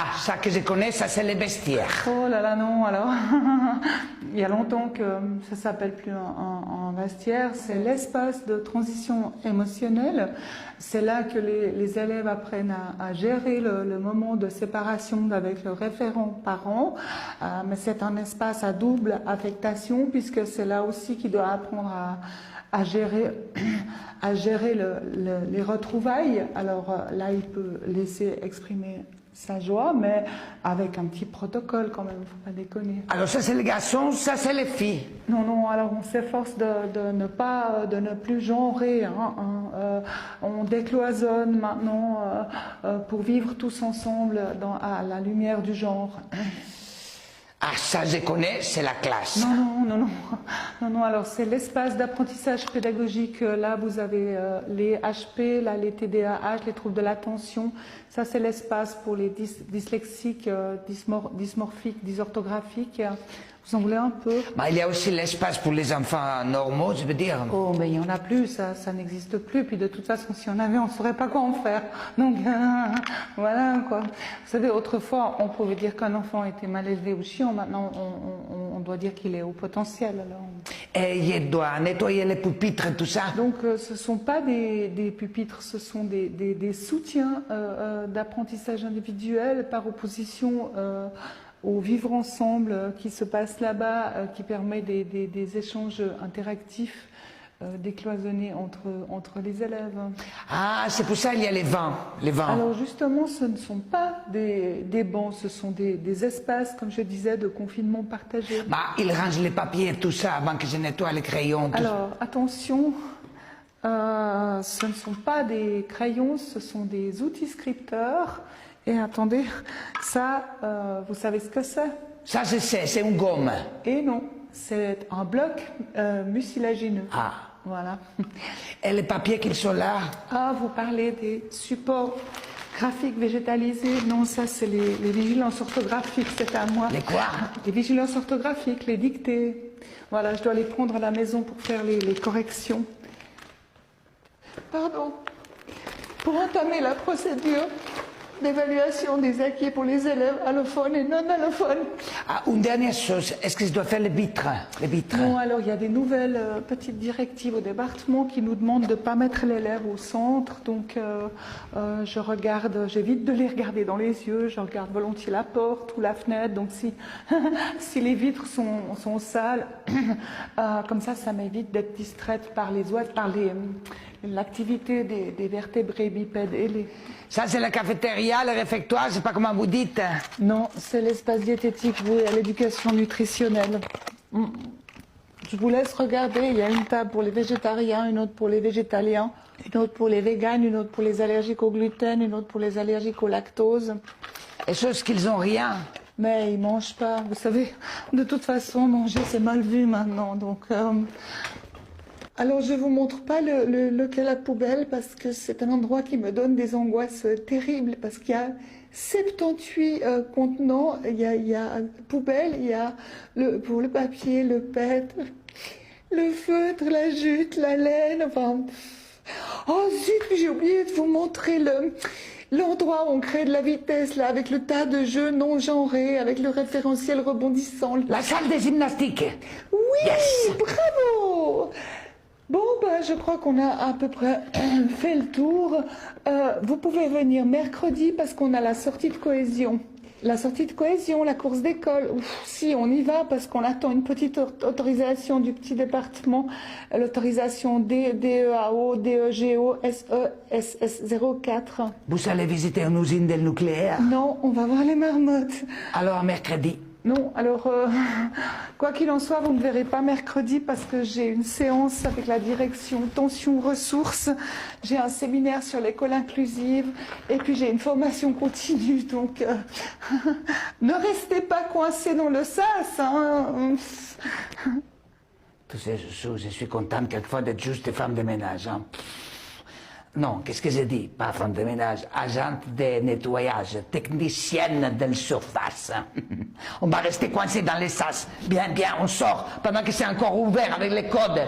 Ah, ça que je connais, ça c'est les vestiaires. Oh là là, non, alors. Il y a longtemps que ça s'appelle plus un vestiaire. C'est l'espace de transition émotionnelle. C'est là que les élèves apprennent à gérer le moment de séparation avec le référent parent. Mais c'est un espace à double affectation puisque c'est là aussi qu'il doit apprendre à gérer les retrouvailles. Alors là, il peut laisser exprimer sa joie, mais avec un petit protocole quand même, faut pas déconner. Alors ça c'est les garçons, ça c'est les filles. Non, non, alors on s'efforce de ne plus genrer, on décloisonne maintenant pour vivre tous ensemble à la lumière du genre. Ah, ça je connais, c'est la classe. Non, alors c'est l'espace d'apprentissage pédagogique. Là, vous avez les HP, là, les TDAH, les troubles de l'attention. Ça, c'est l'espace pour les dyslexiques, dysmorphiques, dysorthographiques. Vous en voulez un peu? Bah, il y a aussi l'espace pour les enfants normaux, je veux dire. Oh, mais il n'y en a plus, ça n'existe plus. Puis de toute façon, si on avait, on ne saurait pas quoi en faire. Donc, voilà, quoi. Vous savez, autrefois, on pouvait dire qu'un enfant était mal élevé ou chiant. Maintenant, on doit dire qu'il est au potentiel. Alors. Et il doit nettoyer les pupitres, tout ça. Donc, ce ne sont pas des pupitres, ce sont des soutiens d'apprentissage individuel par opposition au vivre ensemble qui se passe là-bas, qui permet des échanges interactifs décloisonnés entre les élèves. Ah, c'est pour ça qu'il y a les vents. Alors justement, ce ne sont pas des bancs, ce sont des espaces, comme je disais, de confinement partagé. Bah, ils rangent les papiers et tout ça avant que je nettoie les crayons. Alors, attention, ce ne sont pas des crayons, ce sont des outils scripteurs. Et attendez, ça, vous savez ce que c'est? Ça, je sais, c'est une gomme. Et non, c'est un bloc mucilagineux. Ah. Voilà. Et les papiers qui sont là? Ah, vous parlez des supports graphiques végétalisés. Non, ça, c'est les vigilances orthographiques, c'est à moi. Les quoi? Les vigilances orthographiques, les dictées. Voilà, je dois les prendre à la maison pour faire les corrections. Pardon. Pour entamer la procédure d'évaluation des acquis pour les élèves allophones et non allophones. Ah, une dernière chose, est-ce que je dois faire les vitres? Non, alors il y a des nouvelles petites directives au département qui nous demandent de ne pas mettre l'élève au centre, donc je regarde, j'évite de les regarder dans les yeux, je regarde volontiers la porte ou la fenêtre, donc si les vitres sont sales, comme ça m'évite d'être distraite par les oiseaux, par l'activité des vertébrés bipèdes ailés. Ça, c'est la cafétéria, le réfectoire, je sais pas comment vous dites. Non, c'est l'espace diététique voué à l'éducation nutritionnelle. Je vous laisse regarder, il y a une table pour les végétariens, une autre pour les végétaliens, une autre pour les véganes, une autre pour les allergiques au gluten, une autre pour les allergiques au lactose. Et chose qu'ils n'ont rien. Mais ils mangent pas, vous savez, de toute façon, manger c'est mal vu maintenant, donc... Alors je vous montre pas lequel la poubelle parce que c'est un endroit qui me donne des angoisses terribles parce qu'il y a 78 contenants, il y a poubelle, il y a pour le papier, le PET, le feutre, la jute, la laine, enfin... Oh zut, j'ai oublié de vous montrer l'endroit où on crée de la vitesse, là, avec le tas de jeux non genrés, avec le référentiel rebondissant. La salle de gymnastique. Oui, yes. Bravo. Bon, ben, je crois qu'on a à peu près fait le tour. Vous pouvez venir mercredi parce qu'on a la sortie de cohésion. La sortie de cohésion, la course d'école. Si, on y va parce qu'on attend une petite autorisation du petit département. L'autorisation DEAO, DEGO, SESS04. Vous allez visiter une usine del nucléaire? Non, on va voir les marmottes. Alors, mercredi? Non, alors, quoi qu'il en soit, vous ne verrez pas mercredi parce que j'ai une séance avec la direction tension ressources, j'ai un séminaire sur l'école inclusive et puis j'ai une formation continue, donc ne restez pas coincés dans le sas. Hein. Tu sais, je suis contente quelquefois d'être juste femme de ménage. Hein. Non, qu'est-ce que j'ai dit? Pas femme de ménage, agente de nettoyage, technicienne de surface. On va rester coincé dans les sas. Bien, on sort, pendant que c'est encore ouvert avec les codes.